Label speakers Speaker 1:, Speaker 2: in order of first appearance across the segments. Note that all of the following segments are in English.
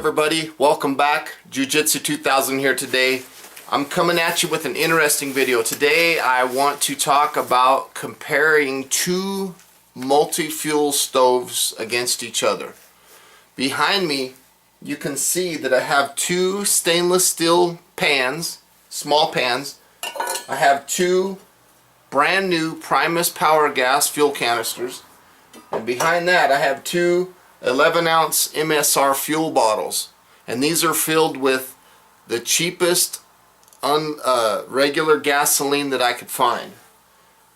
Speaker 1: everybody? Welcome back. Jiu-Jitsu 2000 here today. I'm coming at you with an interesting video. Today I want to talk about comparing two multi-fuel stoves against each other. Behind me you can see that I have two stainless steel pans, small pans. I have two brand new Primus Power Gas fuel canisters, and behind that I have two 11-ounce MSR fuel bottles, and these are filled with the cheapest regular gasoline that I could find.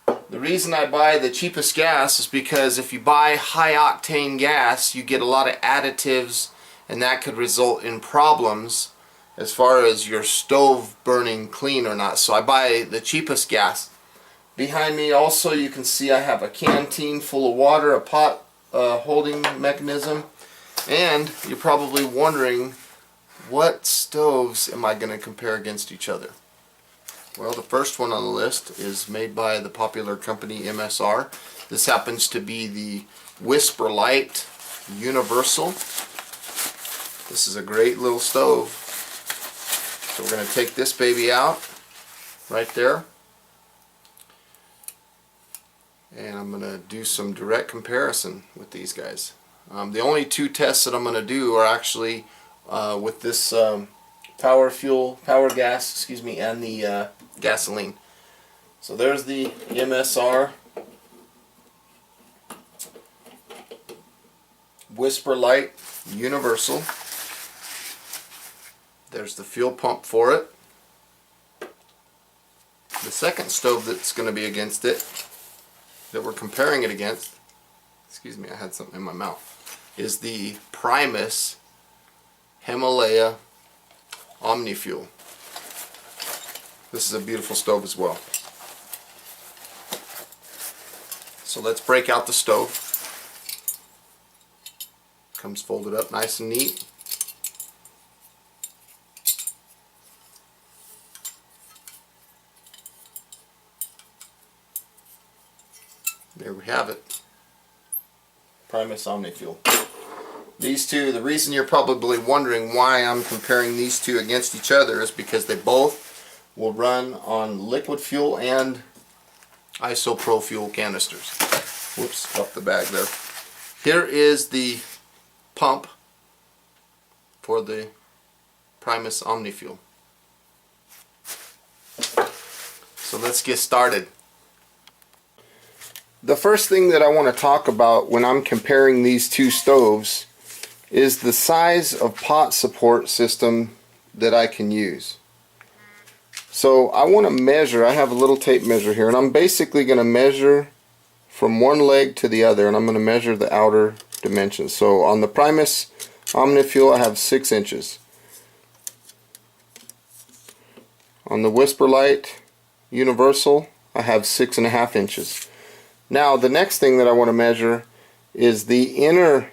Speaker 1: The reason I buy the cheapest gas is because if you buy high octane gas you get a lot of additives, and that could result in problems as far as your stove burning clean or not. So I buy the cheapest gas. Behind me also you can see I have a canteen full of water, a pot holding mechanism, and you're probably wondering, what stoves am I going to compare against each other? Well, the first one on the list is made by the popular company MSR. This happens to be the Whisperlite Universal. This is a great little stove. So we're going to take this baby out right there, and I'm going to do some direct comparison with these guys. The only two tests that I'm going to do are actually with this power gas, and the gasoline. So there's the MSR Whisperlite Universal. There's the fuel pump for it. The second stove that's going to be against it, that we're comparing it against, excuse me, I had something in my mouth, is the Primus Omni fuel. This is a beautiful stove as well. So let's break out the stove. Comes folded up nice and neat. There we have it. Primus Omni fuel. These two, the reason you're probably wondering why I'm comparing these two against each other is because they both will run on liquid fuel and isopro fuel canisters. Whoops, off the bag there. Here is the pump for the Primus Omni fuel. So let's get started. The first thing that I want to talk about when I'm comparing these two stoves is the size of pot support system that I can use. So I want to measure, I have a little tape measure here, and I'm basically going to measure from one leg to the other, and I'm going to measure the outer dimensions. So on the Primus Omni fuel I have 6 inches. On the Whisperlite Universal I have 6.5 inches. Now the next thing that I want to measure is the inner,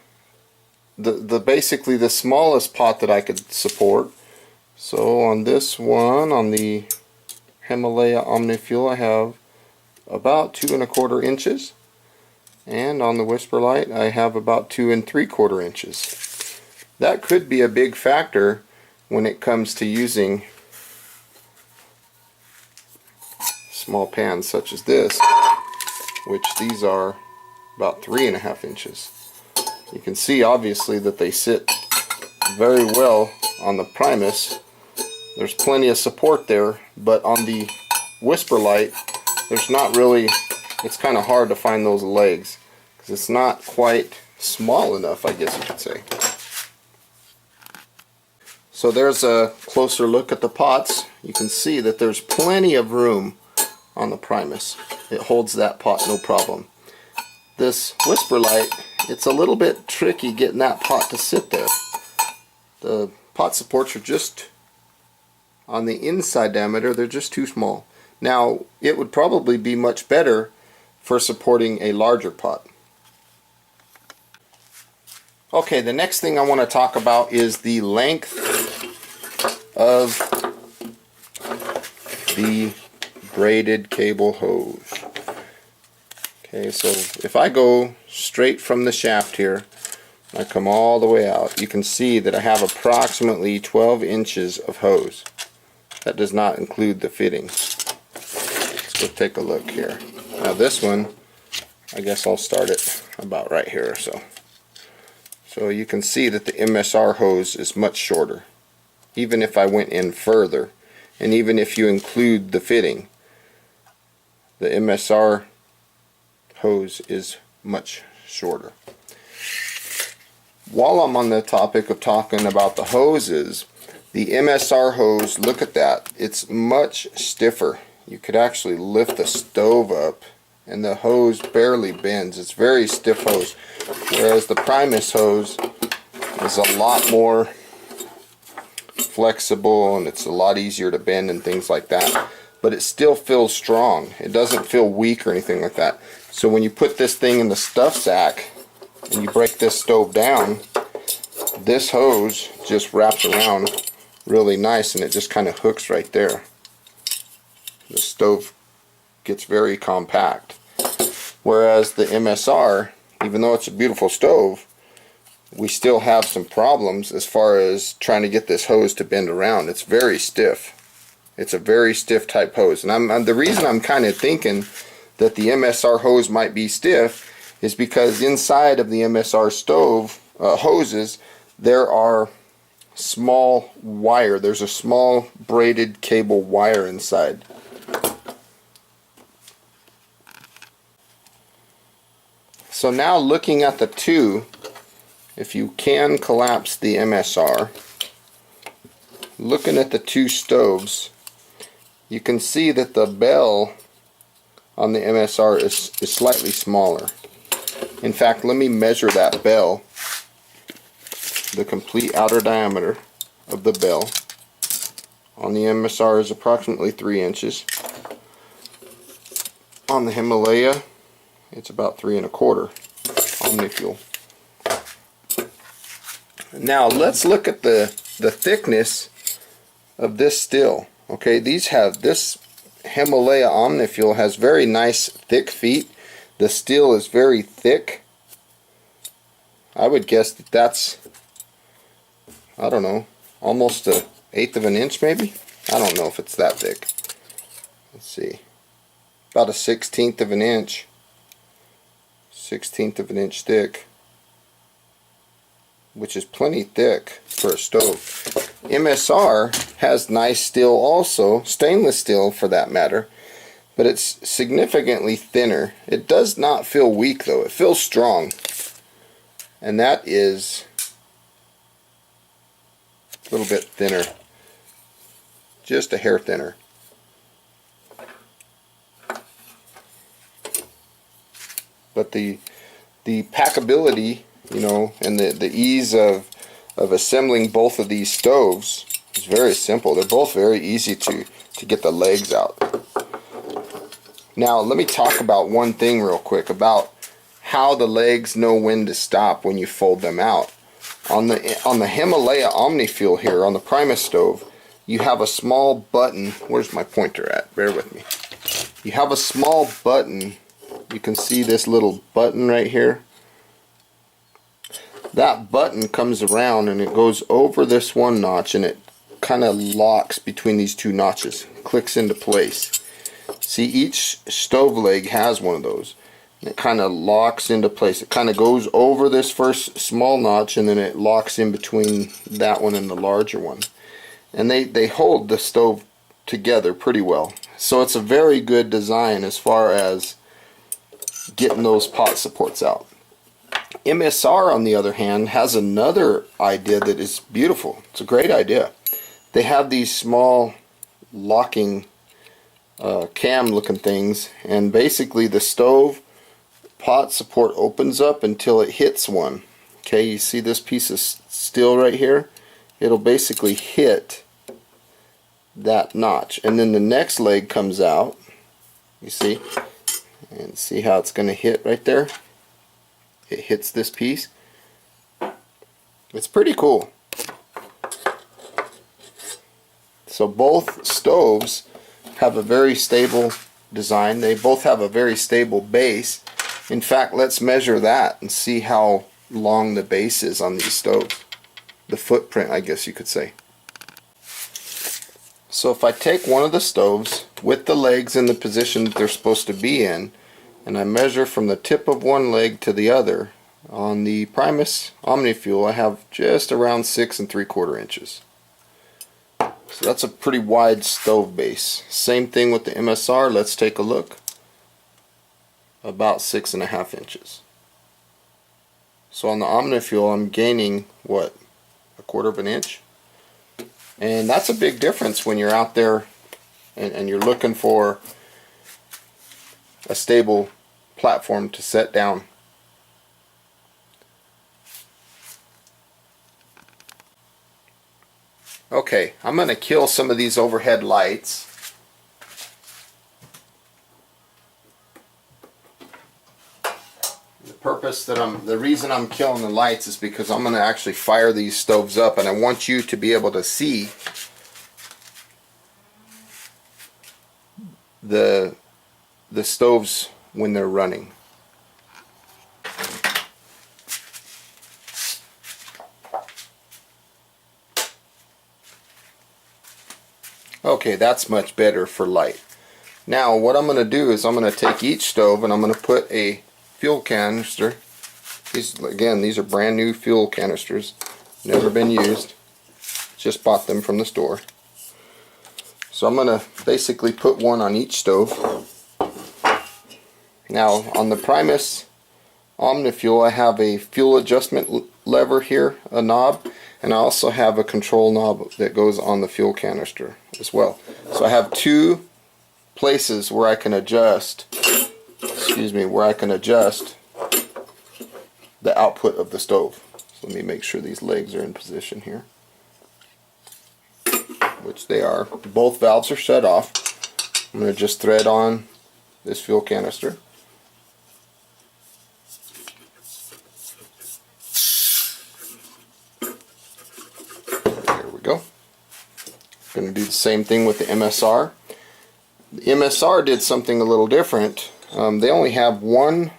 Speaker 1: basically the smallest pot that I could support. So on this one, on the Himalaya Omni fuel, I have about 2.25 inches, and on the Whisperlite I have about 2.75 inches. That could be a big factor when it comes to using small pans such as this, which these are about 3.5 inches. You can see obviously that they sit very well on the Primus. There's plenty of support there, but on the Whisperlite there's not really, it's kind of hard to find those legs because it's not quite small enough, I guess you could say. So there's a closer look at the pots. You can see that there's plenty of room on the Primus. It holds that pot no problem. This Whisperlite, it's a little bit tricky getting that pot to sit there. The pot supports are just on the inside diameter, they're just too small. Now it would probably be much better for supporting a larger pot. Okay, the next thing I want to talk about is the length of the braided cable hose. Okay, so if I go straight from the shaft here, I come all the way out, you can see that I have approximately 12 inches of hose. That does not include the fitting. Let's go take a look here. Now this one, I guess I'll start it about right here or so. So you can see that the MSR hose is much shorter. Even if I went in further, and even if you include the fitting, the MSR hose is much shorter. While I'm on the topic of talking about the hoses, the MSR hose, look at that, it's much stiffer. You could actually lift the stove up and the hose barely bends. It's very stiff hose, whereas the Primus hose is a lot more flexible and it's a lot easier to bend and things like that, but it still feels strong. It doesn't feel weak or anything like that. So when you put this thing in the stuff sack and you break this stove down, this hose just wraps around really nice and it just kind of hooks right there. The stove gets very compact. Whereas the MSR, even though it's a beautiful stove, we still have some problems as far as trying to get this hose to bend around. It's very stiff. It's a very stiff type hose. And the reason I'm kind of thinking that the MSR hose might be stiff is because inside of the MSR stove hoses, there are small wire. There's a small braided cable wire inside. So now looking at the two, if you can collapse the MSR, looking at the two stoves, you can see that the bell on the MSR is slightly smaller. In fact, let me measure that bell, the complete outer diameter of the bell on the MSR is approximately 3 inches. On the Himalaya, it's about 3 1/4 Omni fuel. Now let's look at the thickness of this steel. Okay, this Himalaya Omni fuel has very nice thick feet. The steel is very thick. I would guess that that's, I don't know, almost 1/8 of an inch maybe. I don't know if it's that thick. Let's see, about 1/16 of an inch. 1/16 of an inch thick, which is plenty thick for a stove. MSR has nice steel also, stainless steel for that matter, but it's significantly thinner. It does not feel weak though, it feels strong, and that is a little bit thinner, just a hair thinner. But the packability, you know, and the ease of assembling both of these stoves is very simple. They're both very easy to get the legs out. Now let me talk about one thing real quick about how the legs know when to stop when you fold them out. On the Himalaya Omni fuel here, on the Primus stove, you have a small button. Where's my pointer at? Bear with me. You have a small button. You can see this little button right here. That button comes around and it goes over this one notch and it kind of locks between these two notches, clicks into place. See, each stove leg has one of those. And it kind of locks into place. It kind of goes over this first small notch and then it locks in between that one and the larger one. And they hold the stove together pretty well. So it's a very good design as far as getting those pot supports out. MSR, on the other hand, has another idea that is beautiful. It's a great idea. They have these small locking cam looking things, and basically the stove pot support opens up until it hits one. Okay, you see this piece of steel right here? It'll basically hit that notch, and then the next leg comes out, you see, and see how it's going to hit right there. It hits this piece. It's pretty cool. So both stoves have a very stable design. They both have a very stable base. In fact, let's measure that and see how long the base is on these stoves. The footprint, I guess you could say. So if I take one of the stoves with the legs in the position that they're supposed to be in, and I measure from the tip of one leg to the other, on the Primus Omni fuel I have just around 6 3/4 inches. So that's a pretty wide stove base. Same thing with the MSR, let's take a look. About 6 1/2 inches. So on the Omni fuel I'm gaining, what, 1/4 inch? And that's a big difference when you're out there and you're looking for a stable platform to set down. Okay, I'm going to kill some of these overhead lights. The reason I'm killing the lights is because I'm going to actually fire these stoves up, and I want you to be able to see the stoves when they're running. Okay, that's much better for light. Now what I'm going to do is I'm going to take each stove and I'm going to put a fuel canister. These are brand new fuel canisters, never been used, just bought them from the store. So I'm going to basically put one on each stove. Now on the Primus Omni fuel I have a fuel adjustment lever here, a knob, and I also have a control knob that goes on the fuel canister as well. So I have two places where I can adjust, where I can adjust the output of the stove. So let me make sure these legs are in position here, which they are. Both valves are shut off. I'm going to just thread on this fuel canister. There we go. I'm going to do the same thing with the MSR. The MSR did something a little different. They only have one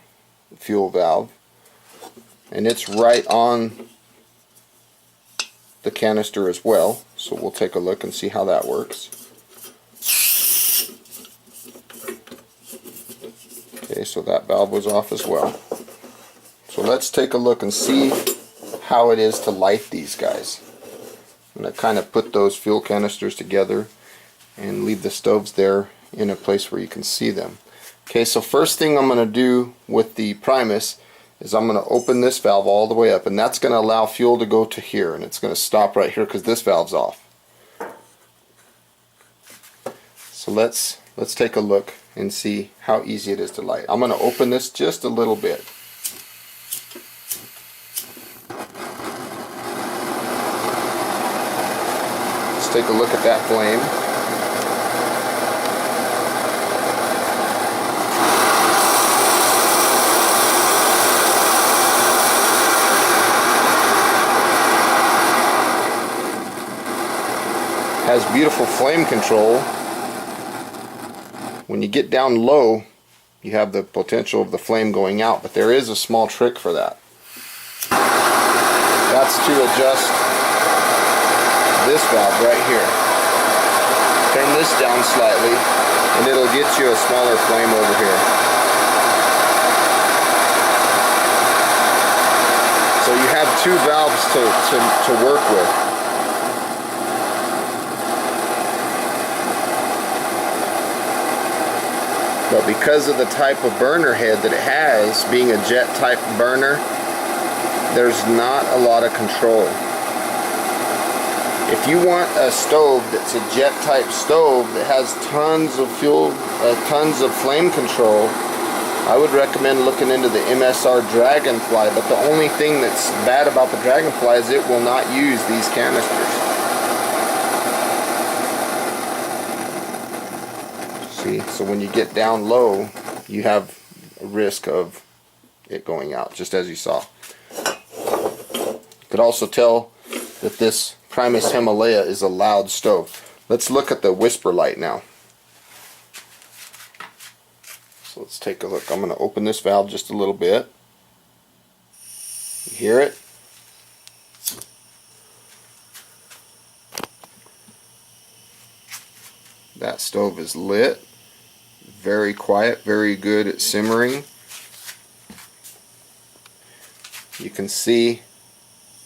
Speaker 1: fuel valve, and it's right on the canister as well. So we'll take a look and see how that works. Okay, so that valve was off as well. So let's take a look and see how it is to light these guys. I'm going to kind of put those fuel canisters together and leave the stoves there in a place where you can see them. Okay, so first thing I'm going to do with the Primus is I'm going to open this valve all the way up, and that's going to allow fuel to go to here, and it's going to stop right here because this valve's off. So let's take a look and see how easy it is to light. I'm going to open this just a little bit. Let's take a look at that flame. Has beautiful flame control. When you get down low, you have the potential of the flame going out, but there is a small trick for that. That's to adjust this valve right here. Turn this down slightly and it'll get you a smaller flame over here. So you have two valves to work with. But because of the type of burner head that it has, being a jet type burner, there's not a lot of control. If you want a stove that's a jet type stove that has tons of fuel, tons of flame control, I would recommend looking into the MSR Dragonfly. But the only thing that's bad about the Dragonfly is it will not use these canisters. See, so when you get down low, you have a risk of it going out, just as you saw. You could also tell that this Primus Himalaya is a loud stove. Let's look at the Whisperlite now. So let's take a look. I'm going to open this valve just a little bit. You hear it? That stove is lit. Very quiet, very good at simmering. You can see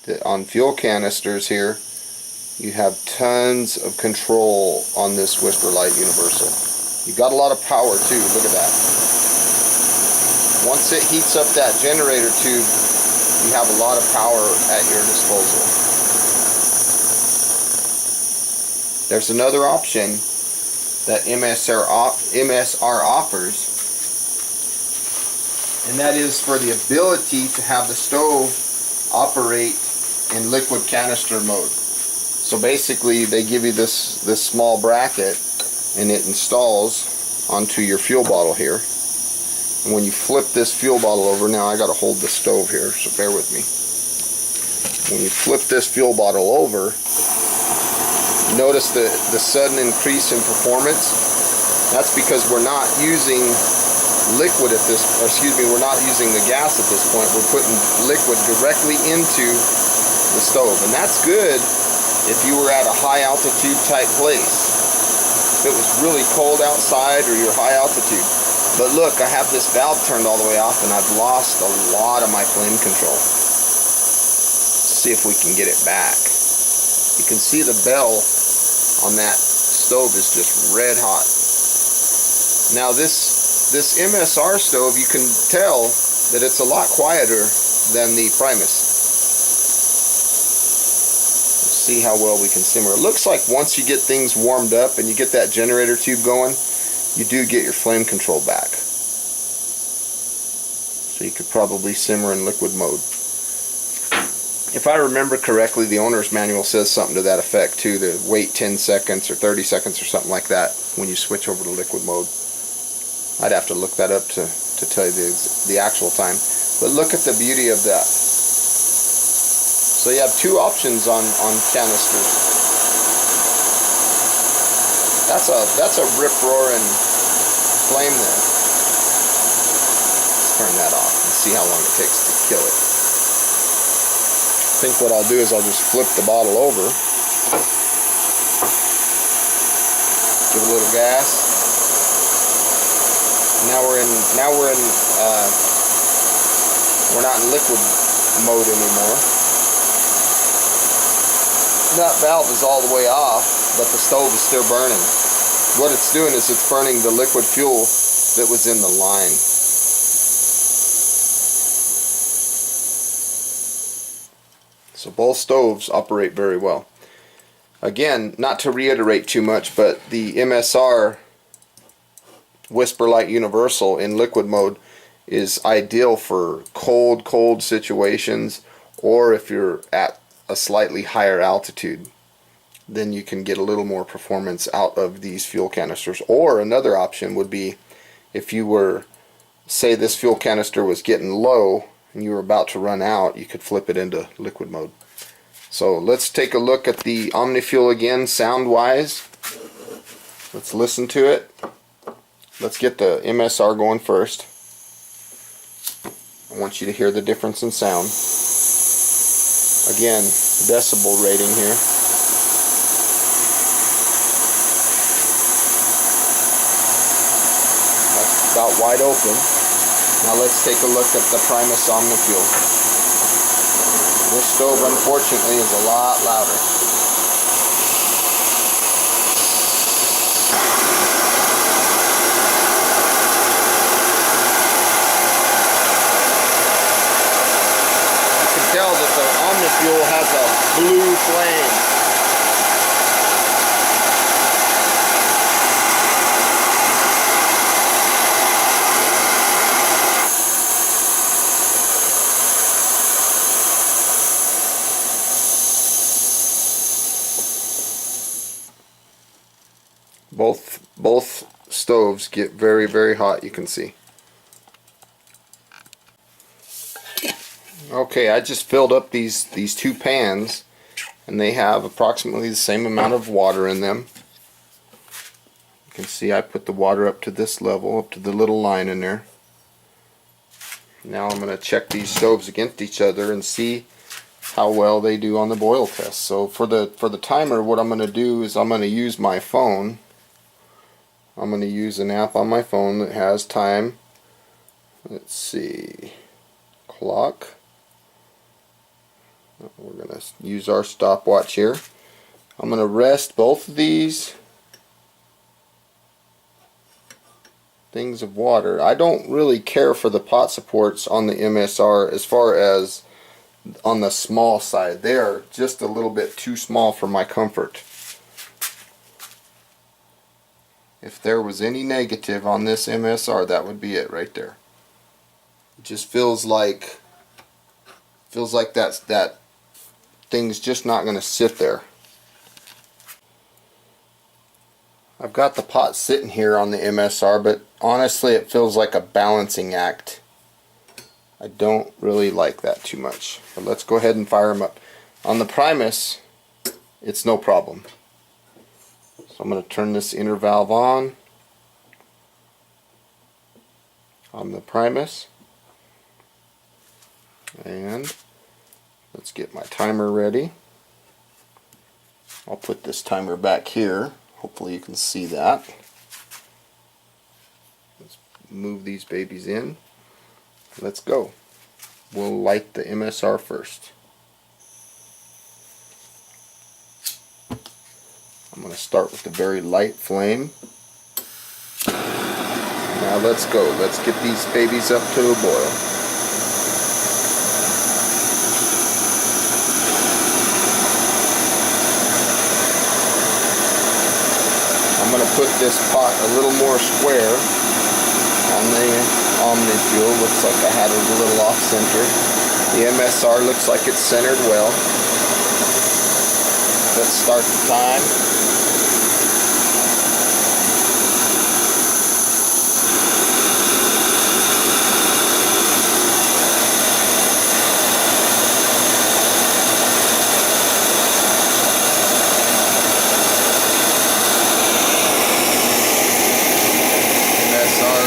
Speaker 1: that on fuel canisters here, you have tons of control on this Whisperlite Universal. You've got a lot of power too, look at that. Once it heats up that generator tube, you have a lot of power at your disposal. There's another option that MSR offers, and that is for the ability to have the stove operate in liquid canister mode. So basically they give you this small bracket, and it installs onto your fuel bottle here. And when you flip this fuel bottle over, now I got to hold the stove here, so bear with me. When you flip this fuel bottle over, notice the sudden increase in performance. That's because we're not using liquid at this, or excuse me, we're not using the gas at this point. We're putting liquid directly into the stove, and that's good if you were at a high altitude type place. If it was really cold outside or you're high altitude. But look, I have this valve turned all the way off and I've lost a lot of my flame control. Let's see if we can get it back. You can see the bell on that stove is just red hot. Now this MSR stove, you can tell that it's a lot quieter than the Primus. Let's see how well we can simmer. It looks like once you get things warmed up and you get that generator tube going, you do get your flame control back. So you could probably simmer in liquid mode. If I remember correctly, the owner's manual says something to that effect too, to wait 10 seconds or 30 seconds or something like that when you switch over to liquid mode. I'd have to look that up to tell you the actual time. But look at the beauty of that. So you have two options on canisters. That's a rip-roaring flame there. Let's turn that off and see how long it takes to kill it. I think what I'll do is I'll just flip the bottle over, give it a little gas. We're not in liquid mode anymore. That valve is all the way off, but the stove is still burning. What it's doing is it's burning the liquid fuel that was in the line. So both stoves operate very well. Again, not to reiterate too much, but the MSR Whisperlite Universal in liquid mode is ideal for cold situations, or if you're at a slightly higher altitude, then you can get a little more performance out of these fuel canisters. Or another option would be if you were, say this fuel canister was getting low and you were about to run out, you could flip it into liquid mode. So let's take a look at the Omni Fuel again, sound wise. Let's listen to it. Let's get the MSR going first. I want you to hear the difference in sound. Again, decibel rating here. That's about wide open. Now let's take a look at the Primus Omni Fuel. This stove, unfortunately, is a lot louder. Tell that the Omni Fuel has a blue flame. Both stoves get very hot, you can see. Okay, I just filled up these two pans, and they have approximately the same amount of water in them. You can see I put the water up to this level, up to the little line in there. Now I'm going to check these stoves against each other and see how well they do on the boil test. So for the timer, what I'm going to do is I'm going to use my phone. I'm going to use an app on my phone that has time. Let's see, clock. We're going to use our stopwatch here. I'm going to rest both of these things of water. I don't really care for the pot supports on the MSR as far as on the small side. They are just a little bit too small for my comfort. If there was any negative on this MSR, that would be it right there. It just feels like that thing's just not going to sit there. I've got the pot sitting here on the MSR, but honestly it feels like a balancing act. I don't really like that too much. But let's go ahead and fire them up. On the Primus, it's no problem. So I'm going to turn this inner valve on the Primus. And let's get my timer ready. I'll put this timer back here. Hopefully you can see that. Let's move these babies in. Let's go. We'll light the MSR first. I'm going to start with a very light flame. Now let's go. Let's get these babies up to a boil. I'm going to put this pot a little more square on the Omni fuel. Looks like I had it a little off center. The MSR looks like it's centered well. Let's start the time.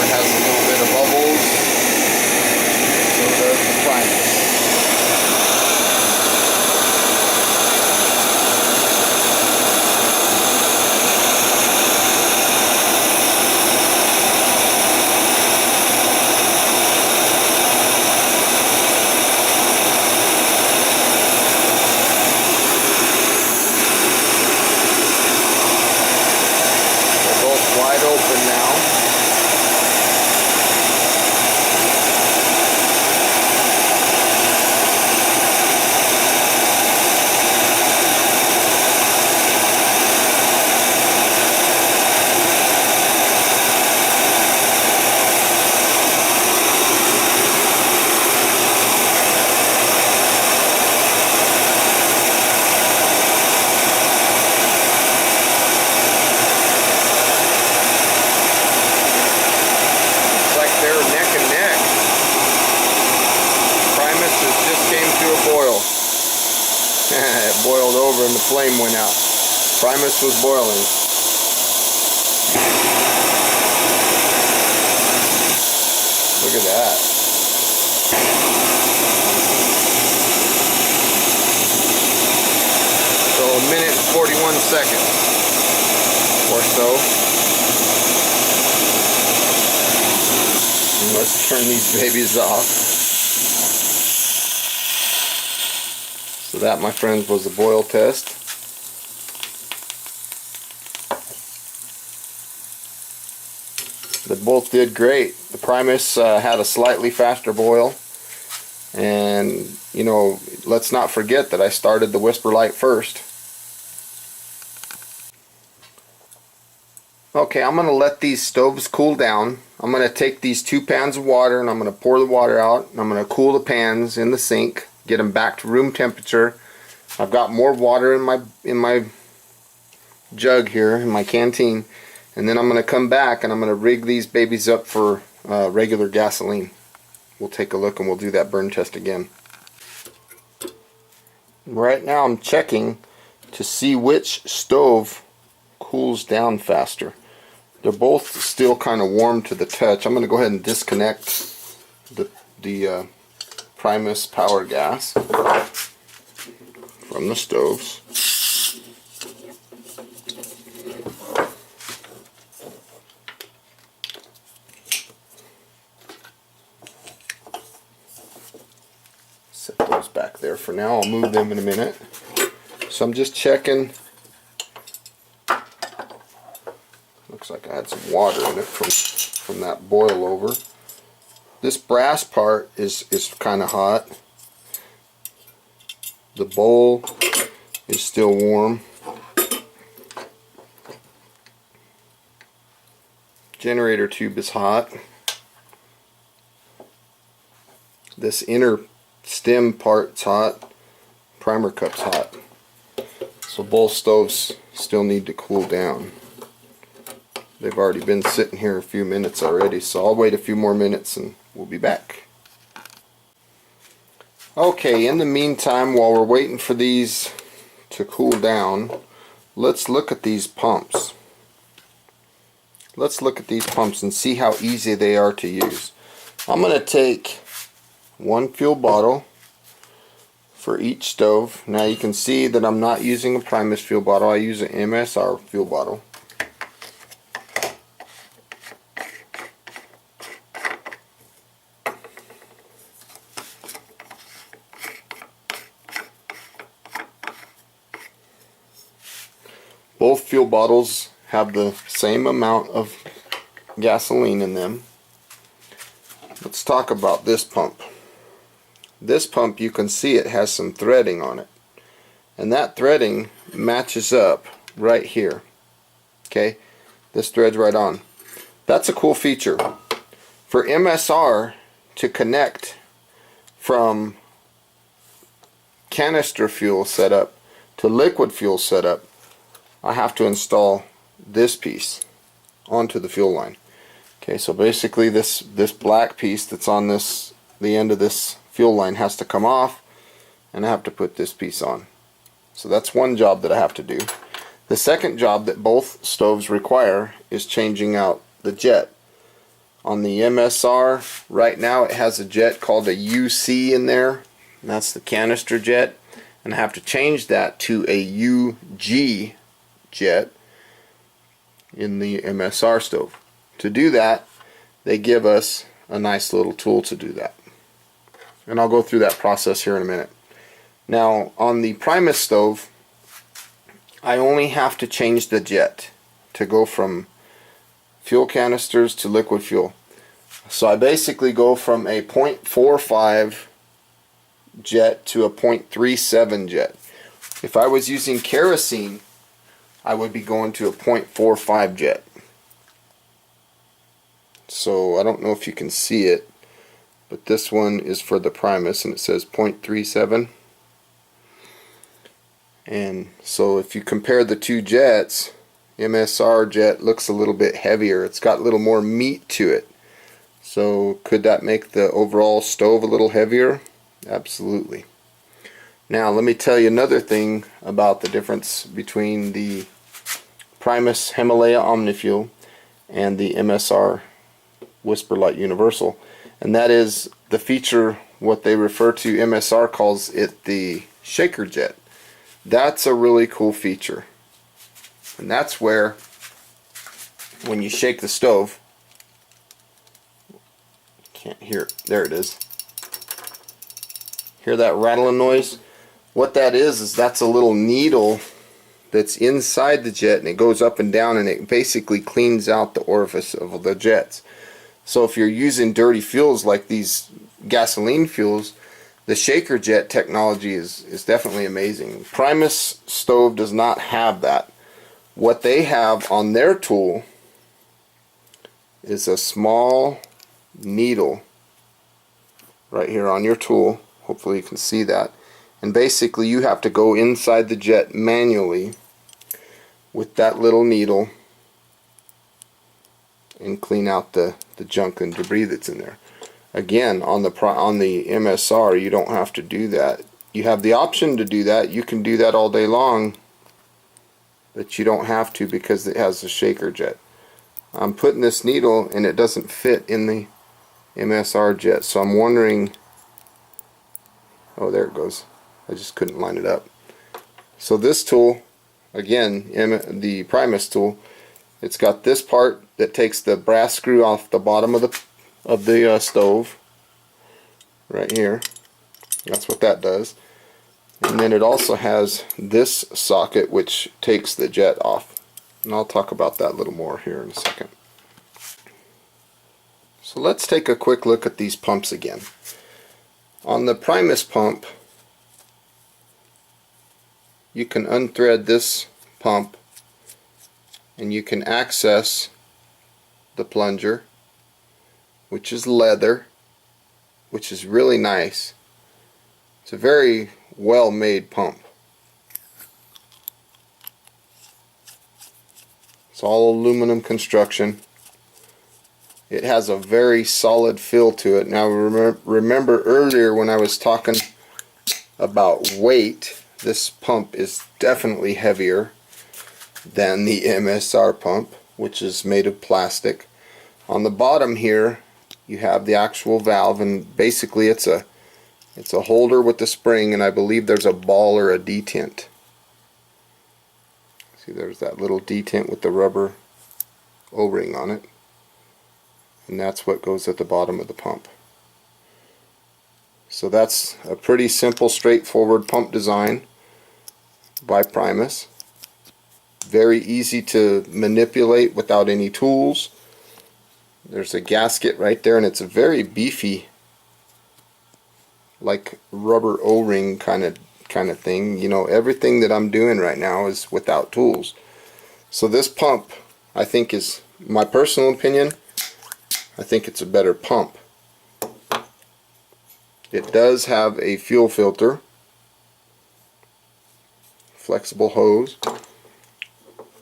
Speaker 1: Has a little bit of bubbles, so does the Primus. They're both wide open now. It boiled over and the flame went out. Primus was boiling. Look at that. So 1 minute and 41 seconds or so. And let's turn these babies off. So that, my friends, was the boil test. They both did great. The Primus had a slightly faster boil, and you know, let's not forget that I started the Whisperlite first. Okay, I'm going to let these stoves cool down. I'm going to take these 2 pans of water and I'm going to pour the water out, and I'm going to cool the pans in the sink, get them back to room temperature. I've got more water in my jug here, in my canteen, and then I'm going to come back and I'm going to rig these babies up for regular gasoline. We'll take a look and we'll do that burn test again. Right now I'm checking to see which stove cools down faster. They're both still kind of warm to the touch. I'm going to go ahead and disconnect the the Primus power gas from the stoves. Set those back there for now. I'll move them in a minute. So I'm just checking. Looks like I had some water in it from that boil over. This brass part is kind of hot. The bowl is still warm. Generator tube is hot. This inner stem part's hot. Primer cup's hot. So both stoves still need to cool down. They've already been sitting here a few minutes already, so I'll wait a few more minutes and we'll be back. Okay, in the meantime, while we're waiting for these to cool down, let's look at these pumps. Let's look at these pumps and see how easy they are to use. I'm going to take one fuel bottle for each stove. Now you can see that I'm not using a Primus fuel bottle, I use an MSR fuel bottle. Both fuel bottles have the same amount of gasoline in them. Let's talk about this pump. This pump, you can see it has some threading on it. And that threading matches up right here. Okay? This threads right on. That's a cool feature. For MSR to connect from canister fuel setup to liquid fuel setup, I have to install this piece onto the fuel line. Okay, so basically this black piece that's on the end of this fuel line has to come off, and I have to put this piece on. So that's one job that I have to do. The second job that both stoves require is changing out the jet. On the MSR right now it has a jet called a UC in there, and that's the canister jet, and I have to change that to a UG jet in the MSR stove. To do that, they give us a nice little tool to do that, and I'll go through that process here in a minute. Now on the Primus stove, I only have to change the jet to go from fuel canisters to liquid fuel. So I basically go from a 0.45 jet to a 0.37 jet. If I was using kerosene, I would be going to a 0.45 jet. So I don't know if you can see it, but this one is for the Primus and it says 0.37. And so if you compare the two jets, MSR jet looks a little bit heavier. It's got a little more meat to it. So could that make the overall stove a little heavier? Absolutely. Now let me tell you another thing about the difference between the Primus Himalaya Omni Fuel and the MSR Whisperlite Universal, and that is the feature, what they refer to, MSR calls it the shaker jet. That's a really cool feature, and that's where when you shake the stove, can't hear it, there it is, hear that rattling noise? What that is that's a little needle that's inside the jet, and it goes up and down, and it basically cleans out the orifice of the jets. So if you're using dirty fuels like these gasoline fuels, the shaker jet technology is definitely amazing. Primus stove does not have that. What they have on their tool is a small needle right here on your tool. Hopefully you can see that. And basically you have to go inside the jet manually with that little needle and clean out the junk and debris that's in there. Again, on the MSR you don't have to do that. You have the option to do that. You can do that all day long, but you don't have to because it has a shaker jet. I'm putting this needle and it doesn't fit in the MSR jet. So I'm wondering, oh, there it goes. I just couldn't line it up. So this tool, again, the Primus tool, it's got this part that takes the brass screw off the bottom of the stove right here. That's what that does. And then it also has this socket which takes the jet off. And I'll talk about that a little more here in a second. So let's take a quick look at these pumps again. On the Primus pump, you can unthread this pump and you can access the plunger, which is leather, which is really nice. It's a very well made pump. It's all aluminum construction. It has a very solid feel to it. Now remember earlier when I was talking about weight, this pump is definitely heavier than the MSR pump, which is made of plastic. On the bottom here you have the actual valve, and basically it's a holder with the spring, and I believe there's a ball or a detent. See, there's that little detent with the rubber O-ring on it, and that's what goes at the bottom of the pump. So that's a pretty simple, straightforward pump design by Primus. Very easy to manipulate without any tools. There's a gasket right there, and it's a very beefy, like rubber O-ring kind of thing. You know, everything that I'm doing right now is without tools. So this pump, I think, is, my personal opinion, I think it's a better pump. It does have a fuel filter, flexible hose.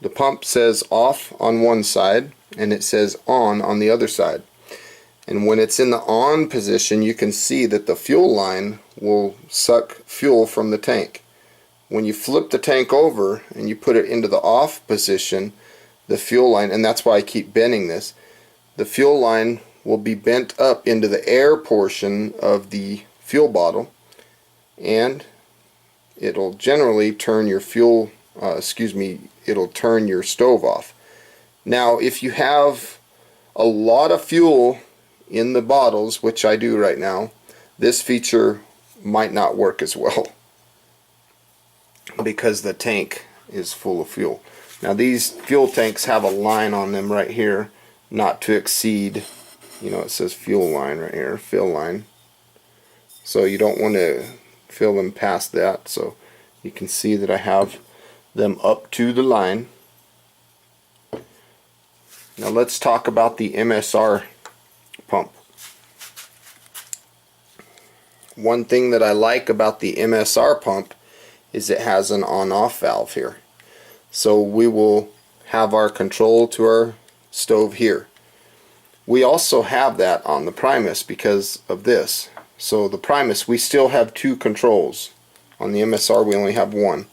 Speaker 1: The pump says off on one side and it says on the other side. And when it's in the on position, you can see that the fuel line will suck fuel from the tank. When you flip the tank over and you put it into the off position, the fuel line, and that's why I keep bending this, the fuel line will be bent up into the air portion of the fuel bottle, and it'll generally turn your fuel, it'll turn your stove off. Now if you have a lot of fuel in the bottles, which I do right now, this feature might not work as well because the tank is full of fuel. Now these fuel tanks have a line on them right here, not to exceed, you know, it says fuel line right here, fill line. So you don't want to fill them past that. So you can see that I have them up to the line. Now let's talk about the MSR pump. One thing that I like about the MSR pump is it has an on-off valve here. So we will have our control to our stove here. We also have that on the Primus because of this. So the Primus, we still have two controls. On the MSR we only have one.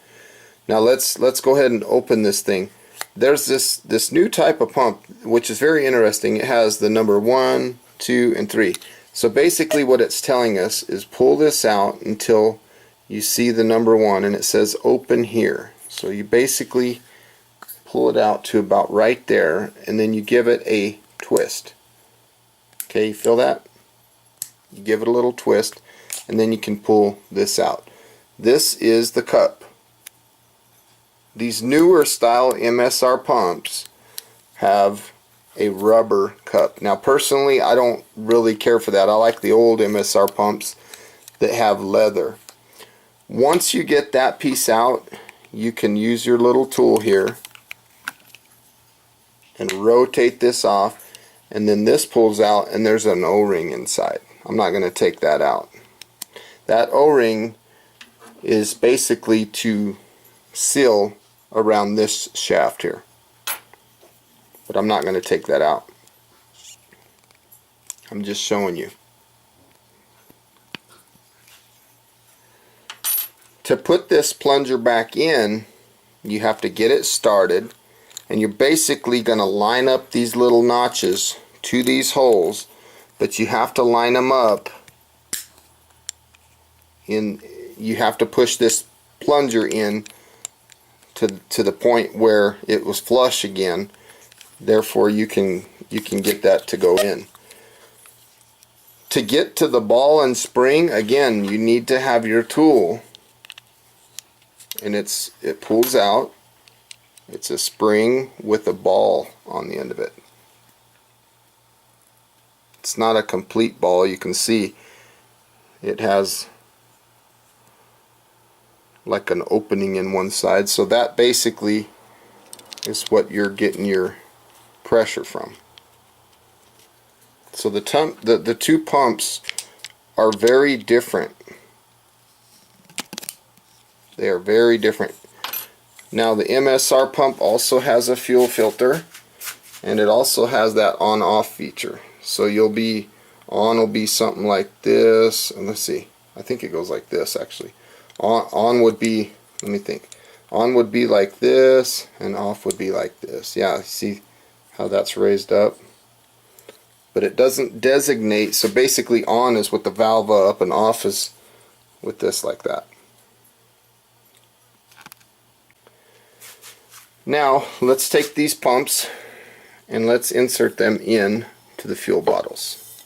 Speaker 1: Now let's go ahead and open this thing. There's this new type of pump which is very interesting. It has the number 1, 2, and 3. So basically what it's telling us is pull this out until you see the number 1 and it says open here. So you basically pull it out to about right there and then you give it a twist. Okay, you feel that? You give it a little twist and then you can pull this out. This is the cup. These newer style MSR pumps have a rubber cup. Now personally I don't really care for that. I like the old MSR pumps that have leather. Once you get that piece out, you can use your little tool here and rotate this off, and then this pulls out and there's an O-ring inside. I'm not going to take that out. That O-ring is basically to seal around this shaft here, but I'm not going to take that out. I'm just showing you. To put this plunger back in, you have to get it started, and you're basically going to line up these little notches to these holes, but you have to line them up in. You have to push this plunger in to the point where it was flush again. Therefore you can get that to go in. To get to the ball and spring, again, you need to have your tool, and it pulls out. It's a spring with a ball on the end of it. It's not a complete ball. You can see it has like an opening in one side, so that basically is what you're getting your pressure from. So the two pumps are very different. They are very different. Now the MSR pump also has a fuel filter, and it also has that on-off feature. So you'll be on will be something like this, and let's see, I think it goes like this actually. On would be, let me think, on would be like this, and off would be like this. Yeah, see how that's raised up? But it doesn't designate, so basically on is with the valve up and off is with this like that. Now let's take these pumps and let's insert them in to the fuel bottles.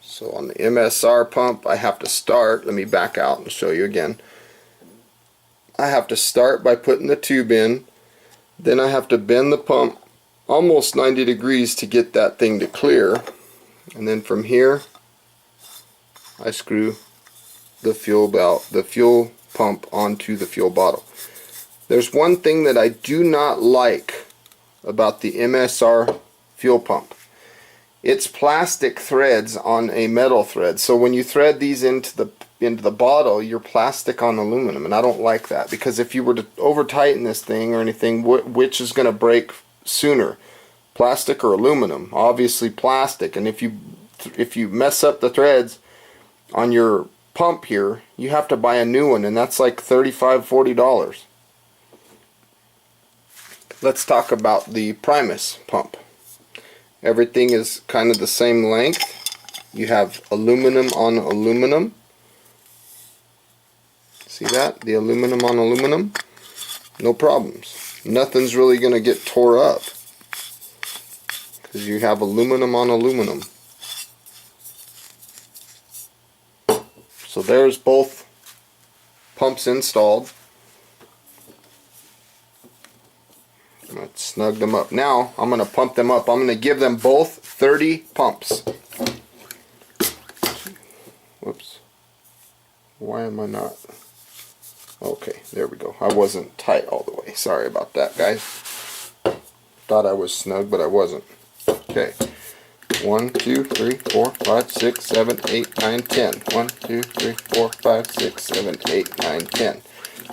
Speaker 1: So on the MSR pump I have to start, let me back out and show you again. I have to start by putting the tube in, then I have to bend the pump almost 90 degrees to get that thing to clear, and then from here I screw the fuel pump onto the fuel bottle. There's one thing that I do not like about the MSR fuel pump. It's plastic threads on a metal thread, so when you thread these into the bottle, you're plastic on aluminum, and I don't like that, because if you were to over tighten this thing or anything, which is going to break sooner, plastic or aluminum? Obviously plastic. And if you mess up the threads on your pump here, you have to buy a new one, and that's like $35–40. Let's talk about the Primus pump. Everything is kind of the same length. You have aluminum on aluminum. See that? The aluminum on aluminum. No problems. Nothing's really going to get tore up because you have aluminum on aluminum. So there's both pumps installed. I'm going to snug them up. Now I'm going to pump them up. I'm going to give them both 30 pumps. Whoops. Why am I not? Okay, there we go. I wasn't tight all the way. Sorry about that, guys. Thought I was snug, but I wasn't. Okay. 1, 2, 3, 4, 5, 6, 7, 8, 9, 10. 1, 2, 3, 4, 5, 6, 7, 8, 9, 10.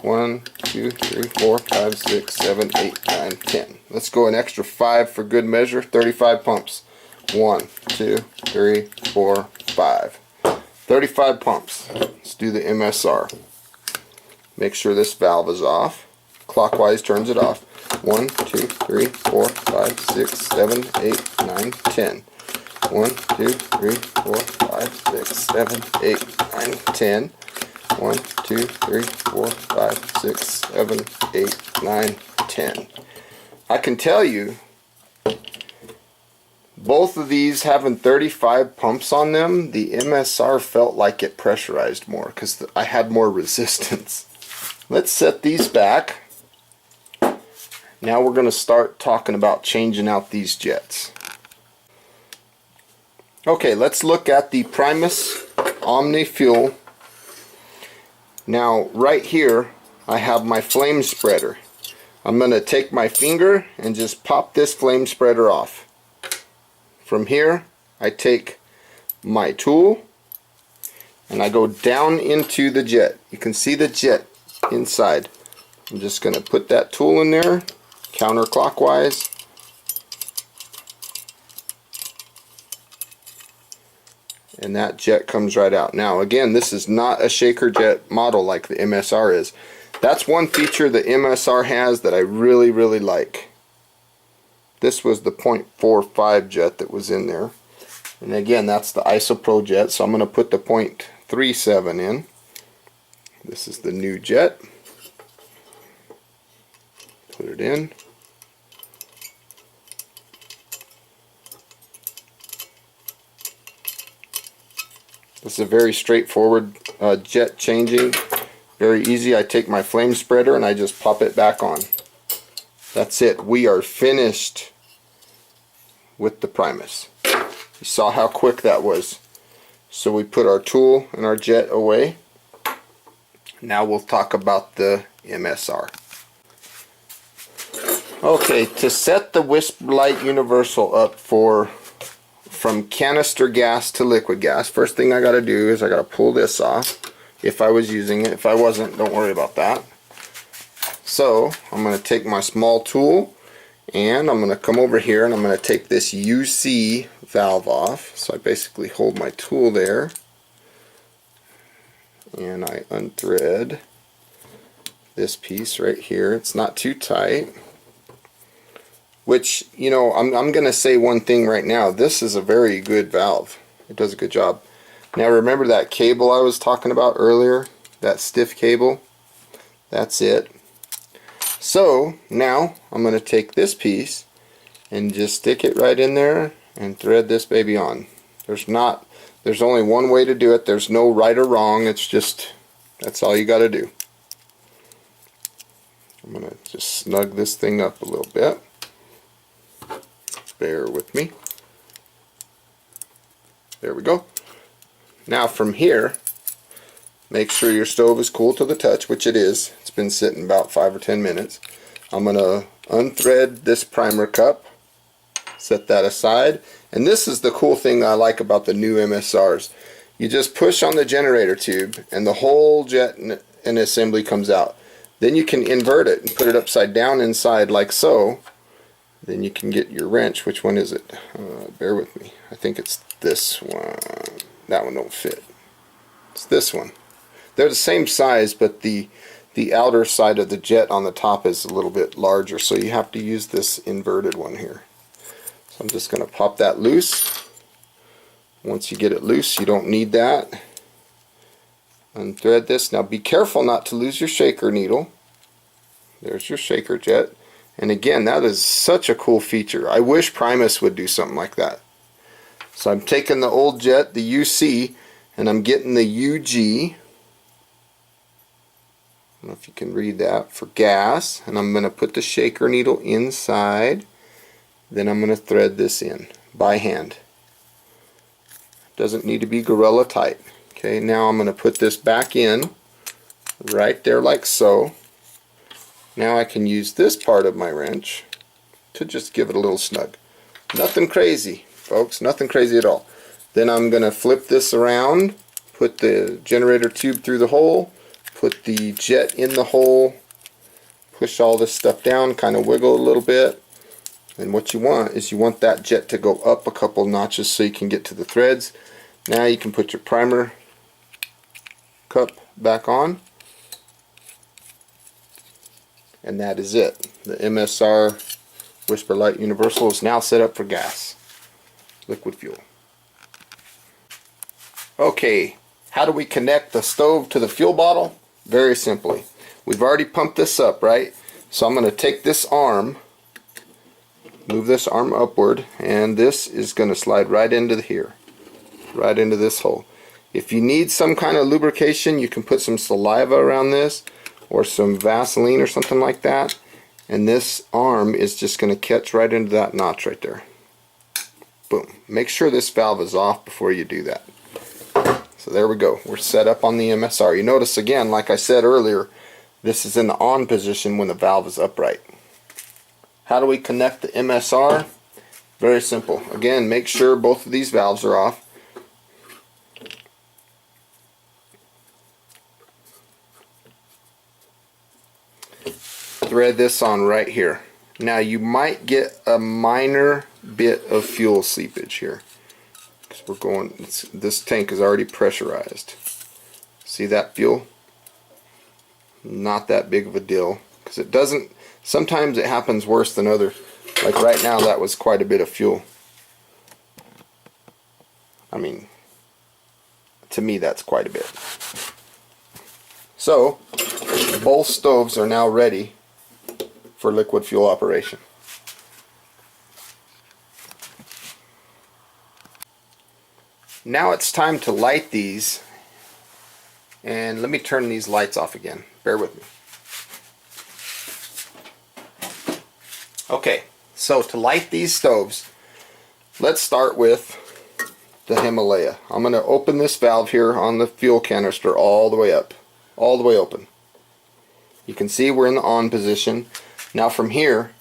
Speaker 1: 1, 2, 3, 4, 5, 6, 7, 8, 9, 10. Let's go an extra 5 for good measure. 35 pumps. 1, 2, 3, 4, 5. 35 pumps. Let's do the MSR. Make sure this valve is off. Clockwise turns it off. 1, 2, 3, 4, 5, 6, 7, 8, 9, 10. 1, 2, 3, 4, 5, 6, 7, 8, 9, 10. 1, 2, 3, 4, 5, 6, 7, 8, 9, 10. I can tell you, both of these having 35 pumps on them, the MSR felt like it pressurized more because I had more resistance. Let's set these back. Now we're going to start talking about changing out these jets. Okay, let's look at the Primus Omni fuel. Now right here I have my flame spreader. I'm going to take my finger and just pop this flame spreader off. From here I take my tool and I go down into the jet. You can see the jet inside. I'm just going to put that tool in there counterclockwise. And that jet comes right out. Now again, this is not a shaker jet model like the MSR is. That's one feature the MSR has that I really like. This was the .45 jet that was in there. And again, that's the ISOPRO jet, so I'm going to put the 0.37 in. This is the new jet. Put it in. This is a very straightforward jet changing. Very easy. I take my flame spreader and I just pop it back on. That's it. We are finished with the Primus. You saw how quick that was. So we put our tool and our jet away. Now we'll talk about the MSR. Okay, to set the Whisperlite Universal up from canister gas to liquid gas, first thing I got to do is I got to pull this off. If I was using it, if I wasn't, don't worry about that. So I'm going to take my small tool and I'm going to come over here and I'm going to take this UC valve off. So I basically hold my tool there and I unthread this piece right here. It's not too tight. Which, you know, I'm going to say one thing right now. This is a very good valve. It does a good job. Now remember that cable I was talking about earlier? That stiff cable? That's it. So now I'm going to take this piece and just stick it right in there and thread this baby on. There's only one way to do it. There's no right or wrong. It's just, that's all you got to do. I'm going to just snug this thing up a little bit. Bear with me. There we go. Now from here, make sure your stove is cool to the touch, which it is. It's been sitting about 5 or 10 minutes. I'm going to unthread this primer cup, set that aside, and this is the cool thing I like about the new MSRs. You just push on the generator tube and the whole jet and assembly comes out. Then you can invert it and put it upside down inside like so. Then you can get your wrench. Which one is it? Bear with me. I think it's this one. That one don't fit. It's this one. They're the same size, but the outer side of the jet on the top is a little bit larger, so you have to use this inverted one here. So I'm just going to pop that loose. Once you get it loose, you don't need that. Unthread this. Now be careful not to lose your shaker needle. There's your shaker jet. And again, that is such a cool feature. I wish Primus would do something like that. So I'm taking the old jet, the UC, and I'm getting the UG. I don't know if you can read that, for gas. And I'm going to put the shaker needle inside. Then I'm going to thread this in by hand. Doesn't need to be gorilla tight. Okay, now I'm going to put this back in right there like so. Now I can use this part of my wrench to just give it a little snug. Nothing crazy, folks, nothing crazy at all. Then I'm going to flip this around, put the generator tube through the hole, put the jet in the hole, push all this stuff down, kind of wiggle a little bit. And what you want is you want that jet to go up a couple notches so you can get to the threads. Now you can put your primer cup back on. And that is it. The MSR Whisperlite Universal is now set up for gas, liquid fuel. Okay, how do we connect the stove to the fuel bottle? Very simply. We've already pumped this up, right? So I'm going to take this arm, move this arm upward, and this is going to slide right into here, right into this hole. If you need some kind of lubrication, you can put some saliva around this, or some Vaseline or something like that, and this arm is just going to catch right into that notch right there. Boom. Make sure this valve is off before you do that. So there we go. We're set up on the MSR. You notice again, like I said earlier, this is in the on position when the valve is upright. How do we connect the MSR? Very simple. Again, make sure both of these valves are off. Thread this on right here. Now you might get a minor bit of fuel seepage here because we're going, this tank is already pressurized. See that fuel? Not that big of a deal because it doesn't, sometimes it happens worse than other. Like right now that was quite a bit of fuel. I mean, to me that's quite a bit. So both stoves are now ready for liquid fuel operation. Now it's time to light these, and let me turn these lights off again. Bear with me. Okay, so to light these stoves, let's start with the Himalaya. I'm going to open this valve here on the fuel canister all the way up, all the way open. You can see we're in the on position. Now from here,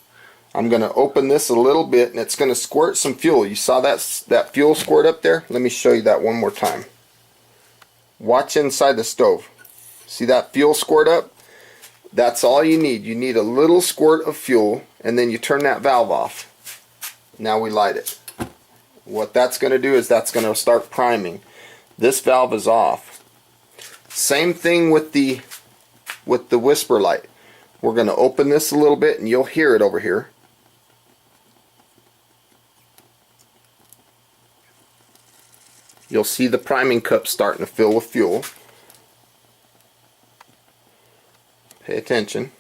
Speaker 1: I'm going to open this a little bit, and it's going to squirt some fuel. You saw that fuel squirt up there? Let me show you that one more time. Watch inside the stove. See that fuel squirt up? That's all you need. You need a little squirt of fuel, and then you turn that valve off. Now we light it. What that's going to do is that's going to start priming. This valve is off. Same thing with the Whisperlite. We're going to open this a little bit, and you'll hear it over here. You'll see the priming cup starting to fill with fuel. Pay attention.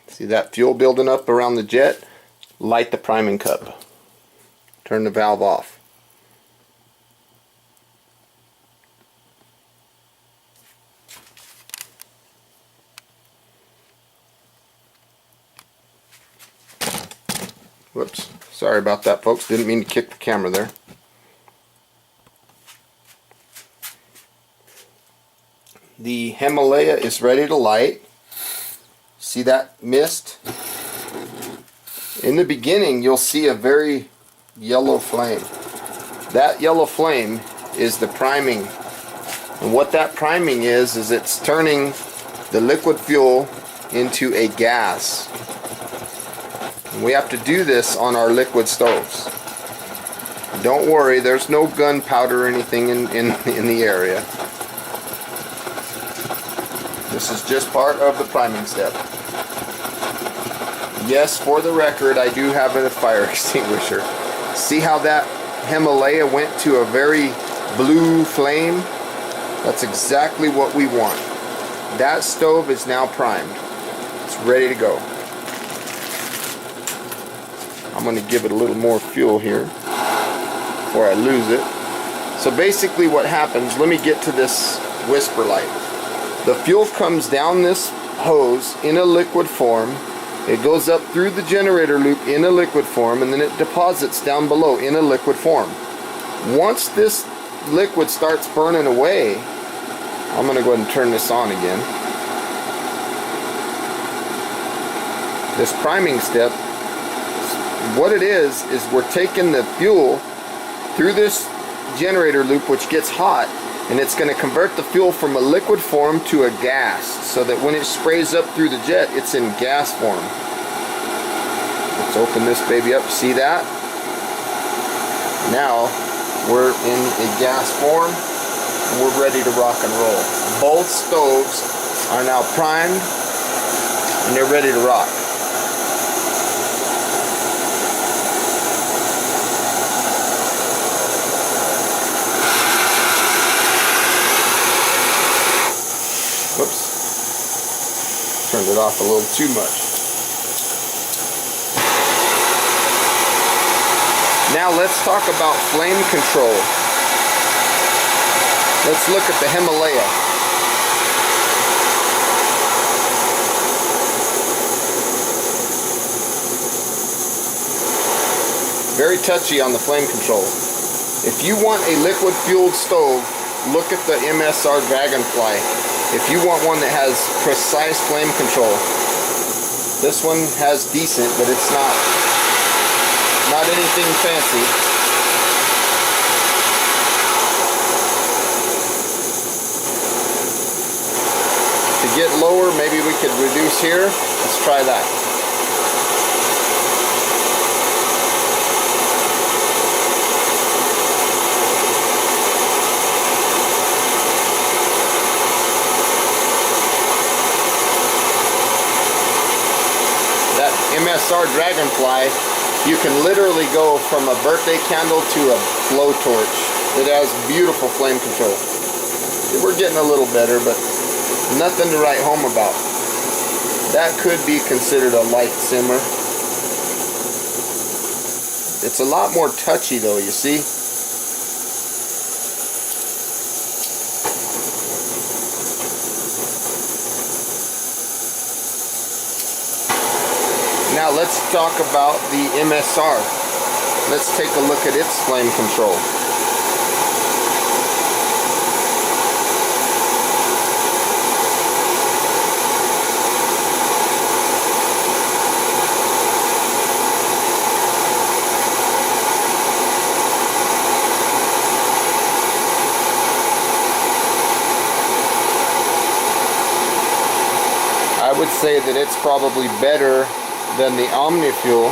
Speaker 1: See that fuel building up around the jet? Light the priming cup. Turn the valve off. Whoops. Sorry about that, folks. Didn't mean to kick the camera there. The Himalaya is ready to light. See that mist? In the beginning, you'll see a very yellow flame. That yellow flame is the priming. And what that priming is it's turning the liquid fuel into a gas. And we have to do this on our liquid stoves. Don't worry, there's no gunpowder or anything in the area. This is just part of the priming step. Yes, for the record, I do have a fire extinguisher. See how that Himalaya went to a very blue flame? That's exactly what we want. That stove is now primed. It's ready to go. I'm going to give it a little more fuel here before I lose it. So basically what happens, let me get to this Whisperlite. The fuel comes down this hose in a liquid form. It goes up through the generator loop in a liquid form, and then it deposits down below in a liquid form. Once this liquid starts burning away, I'm going to go ahead and turn this on again. This priming step, what it is we're taking the fuel through this generator loop, which gets hot, and it's going to convert the fuel from a liquid form to a gas, so that when it sprays up through the jet, it's in gas form. Let's open this baby up. See that? Now we're in a gas form, and we're ready to rock and roll. Both stoves are now primed, and they're ready to rock. Whoops. Turned it off a little too much. Now let's talk about flame control. Let's look at the Himalaya. Very touchy on the flame control. If you want a liquid fueled stove, look at the MSR Dragonfly. If you want one that has precise flame control, this one has decent, but it's not anything fancy. To get lower, maybe we could reduce here. Let's try that. That MSR Dragonfly You can literally go from a birthday candle to a blowtorch. It has beautiful flame control. We're getting a little better, but nothing to write home about. That could be considered a light simmer. It's a lot more touchy though, you see? Now let's talk about the MSR. Let's take a look at its flame control. I would say that it's probably better than the Omni fuel,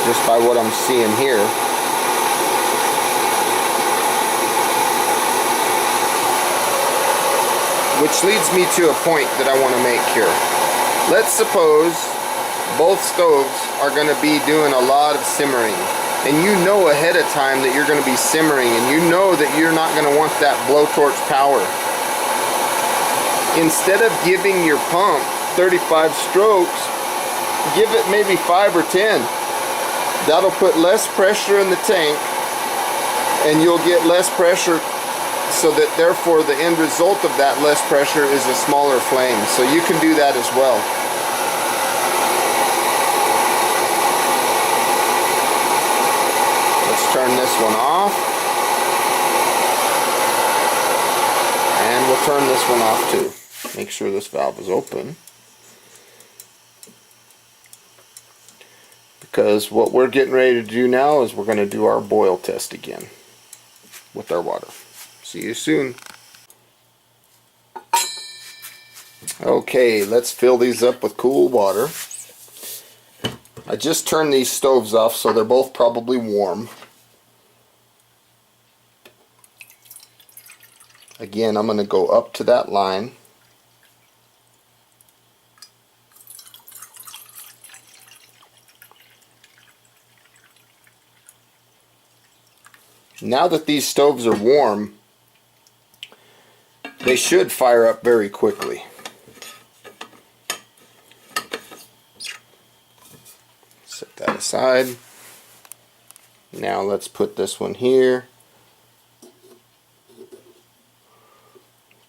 Speaker 1: just by what I'm seeing here. Which leads me to a point that I want to make here. Let's suppose both stoves are going to be doing a lot of simmering, and you know ahead of time that you're going to be simmering, and you know that you're not going to want that blowtorch power. Instead of giving your pump 35 strokes, give it maybe 5 or 10. That'll put less pressure in the tank, and you'll get less pressure, so that therefore the end result of that less pressure is a smaller flame. So you can do that as well. Let's turn this one off, and we'll turn this one off too. Make sure this valve is open, because what we're getting ready to do now is we're going to do our boil test again with our water. See you soon. Okay, let's fill these up with cool water. I just turned these stoves off, so they're both probably warm. Again, I'm going to go up to that line. Now that these stoves are warm, they should fire up very quickly. Set that aside. Now let's put this one here.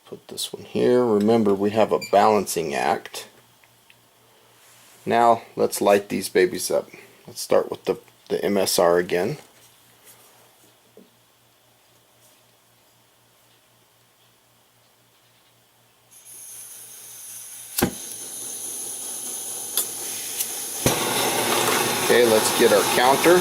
Speaker 1: Put this one here. Remember, we have a balancing act. Now let's light these babies up. Let's start with the MSR again. Okay, let's get our counter.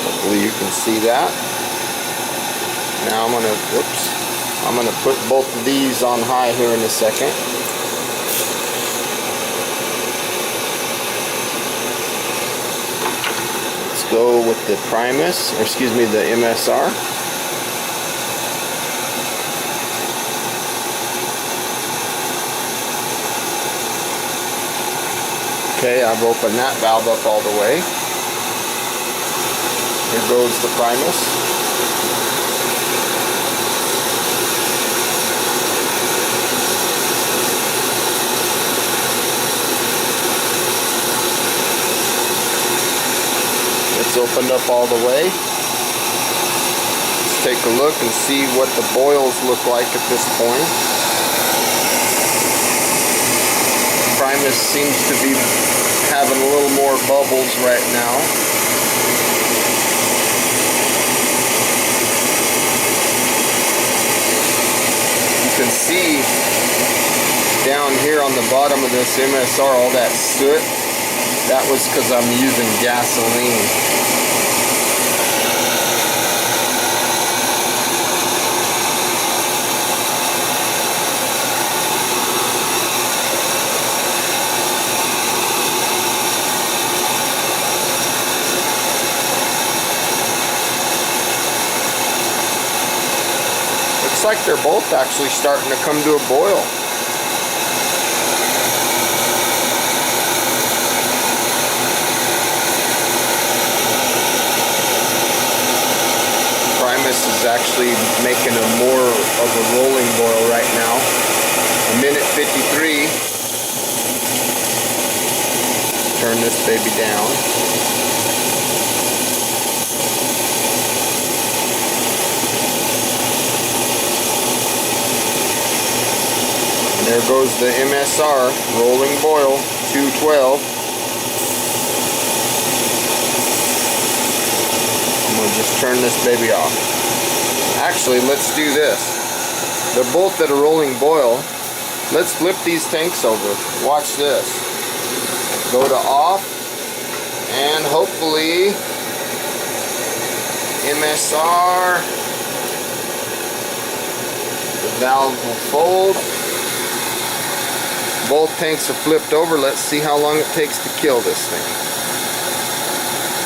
Speaker 1: Hopefully you can see that. Now I'm gonna put both of these on high here in a second. Let's go with the Primus, or excuse me, the MSR. Okay, I've opened that valve up all the way. Here goes the Primus. It's opened up all the way. Let's take a look and see what the boils look like at this point. Primus seems to be having a little more bubbles right now. You can see down here on the bottom of this MSR all that soot. That was because I'm using gasoline. Looks like they're both actually starting to come to a boil. actually making a more of a rolling boil right now. A minute 53. Turn this baby down. And there goes the MSR rolling boil 212. We'll just turn this baby off. Actually, let's do this. They're both at a rolling boil. Let's flip these tanks over. Watch this. Go to off, and hopefully MSR, the valve will fold. Both tanks are flipped over. Let's see how long it takes to kill this thing.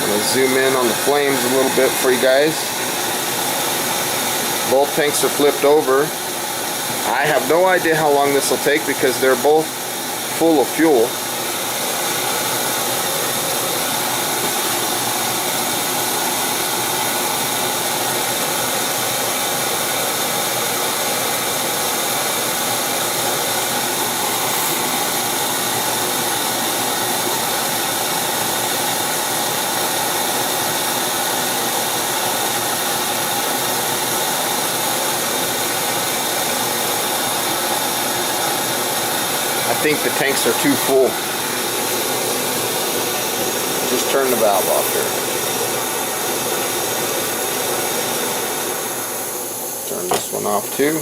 Speaker 1: I'm going to zoom in on the flames a little bit for you guys. Both tanks are flipped over. I have no idea how long this will take because they're both full of fuel. I think the tanks are too full. Just turn the valve off here. Turn this one off too.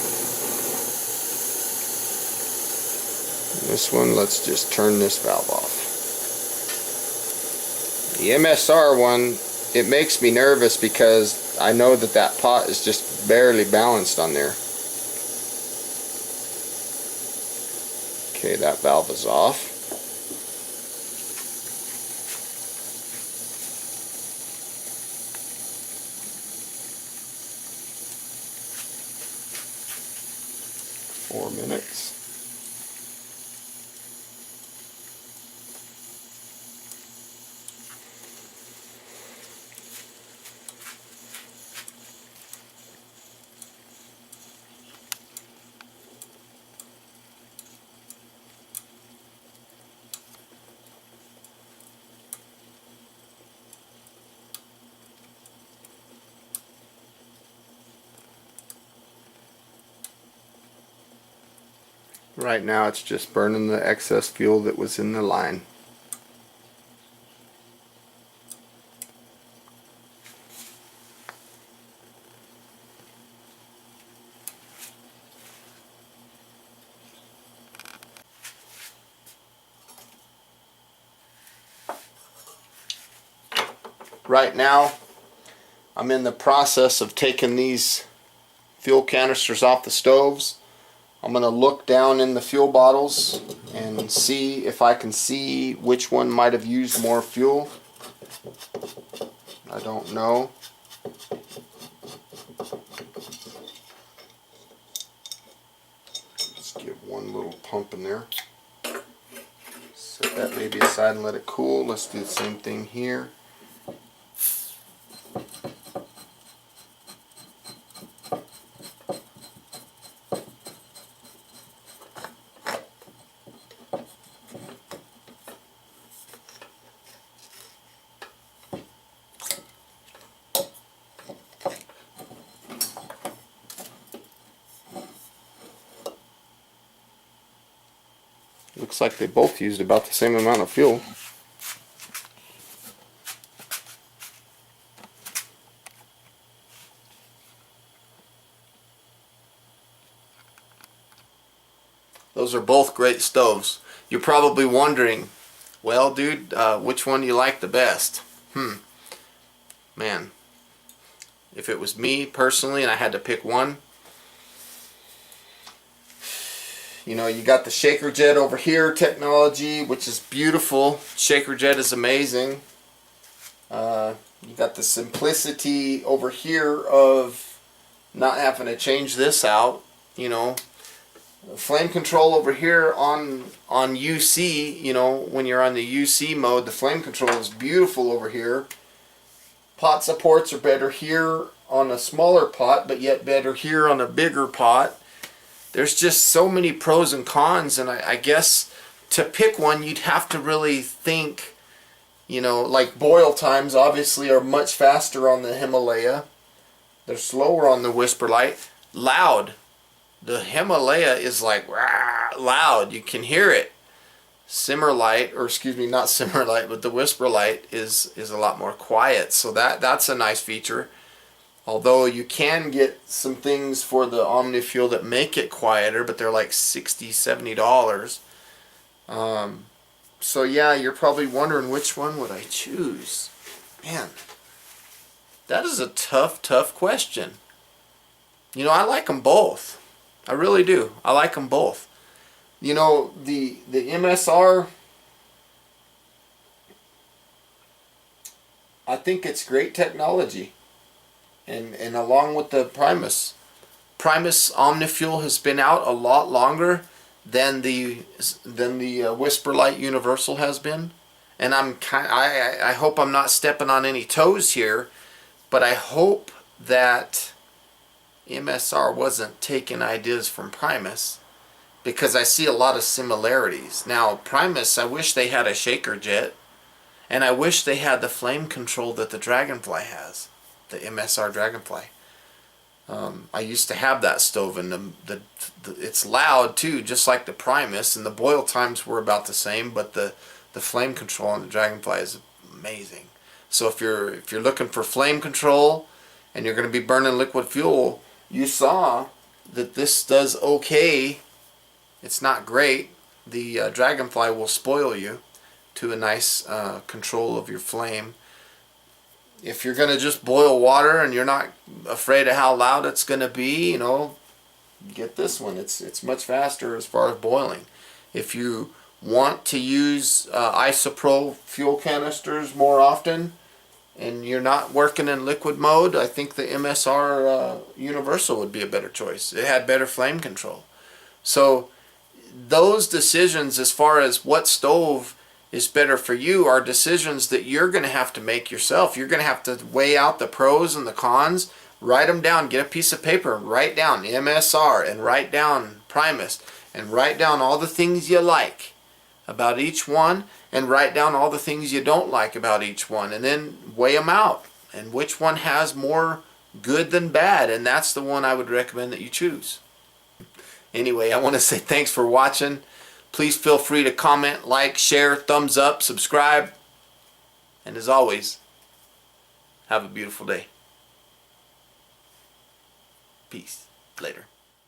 Speaker 1: And this one, let's just turn this valve off. The MSR one, it makes me nervous because I know that that pot is just barely balanced on there. Okay, that valve is off. Four minutes. Right now it's just burning the excess fuel that was in the line. Right now I'm in the process of taking these fuel canisters off the stoves. I'm going to look down in the fuel bottles and see if I can see which one might have used more fuel. I don't know. Let's give one little pump in there. Set that baby aside and let it cool. Let's do the same thing here. Looks like they both used about the same amount of fuel. Those are both great stoves. You're probably wondering, well dude, which one do you like the best? Man, if it was me personally and I had to pick one, you know, you got the shaker jet over here technology, which is beautiful. Shaker jet is amazing. You got the simplicity over here of not having to change this out, you know. Flame control over here on UC, you know, when you're on the UC mode, the flame control is beautiful over here. Pot supports are better here on a smaller pot, but yet better here on a bigger pot. There's just so many pros and cons, and I guess to pick one, you'd have to really think, you know, like boil times obviously are much faster on the Himalaya. They're slower on the Whisperlite. Loud. The Himalaya is like rah, loud. You can hear it. Simmerlite, or excuse me, not Simmerlite, but the Whisperlite is a lot more quiet. So that's a nice feature. Although you can get some things for the Omni Fuel that make it quieter, but they're like $60, $70. So yeah, you're probably wondering which one would I choose. Man, that is a tough question. You know, I like them both. I really do. I like them both. You know, the MSR, I think it's great technology. And along with the Primus Omni Fuel has been out a lot longer than the Whisperlite Universal has been. And I hope I'm not stepping on any toes here, but I hope that MSR wasn't taking ideas from Primus, because I see a lot of similarities. Now, Primus, I wish they had a shaker jet, and I wish they had the flame control that the Dragonfly has, the MSR Dragonfly. I used to have that stove, and it's loud too, just like the Primus, and the boil times were about the same, but the flame control on the Dragonfly is amazing. So if you're looking for flame control and you're going to be burning liquid fuel, you saw that this does okay. It's not great. The Dragonfly will spoil you to a nice control of your flame. If you're going to just boil water and you're not afraid of how loud it's going to be, you know, get this one. It's much faster as far as boiling. If you want to use isopro fuel canisters more often and you're not working in liquid mode, I think the MSR Universal would be a better choice. It had better flame control. So those decisions as far as what stove is better for you are decisions that you're going to have to make yourself. You're going to have to weigh out the pros and the cons, write them down, get a piece of paper, write down MSR and write down Primus and write down all the things you like about each one and write down all the things you don't like about each one, and then weigh them out and which one has more good than bad, and that's the one I would recommend that you choose. Anyway, I want to say thanks for watching. Please feel free to comment, like, share, thumbs up, subscribe. And as always, have a beautiful day. Peace. Later.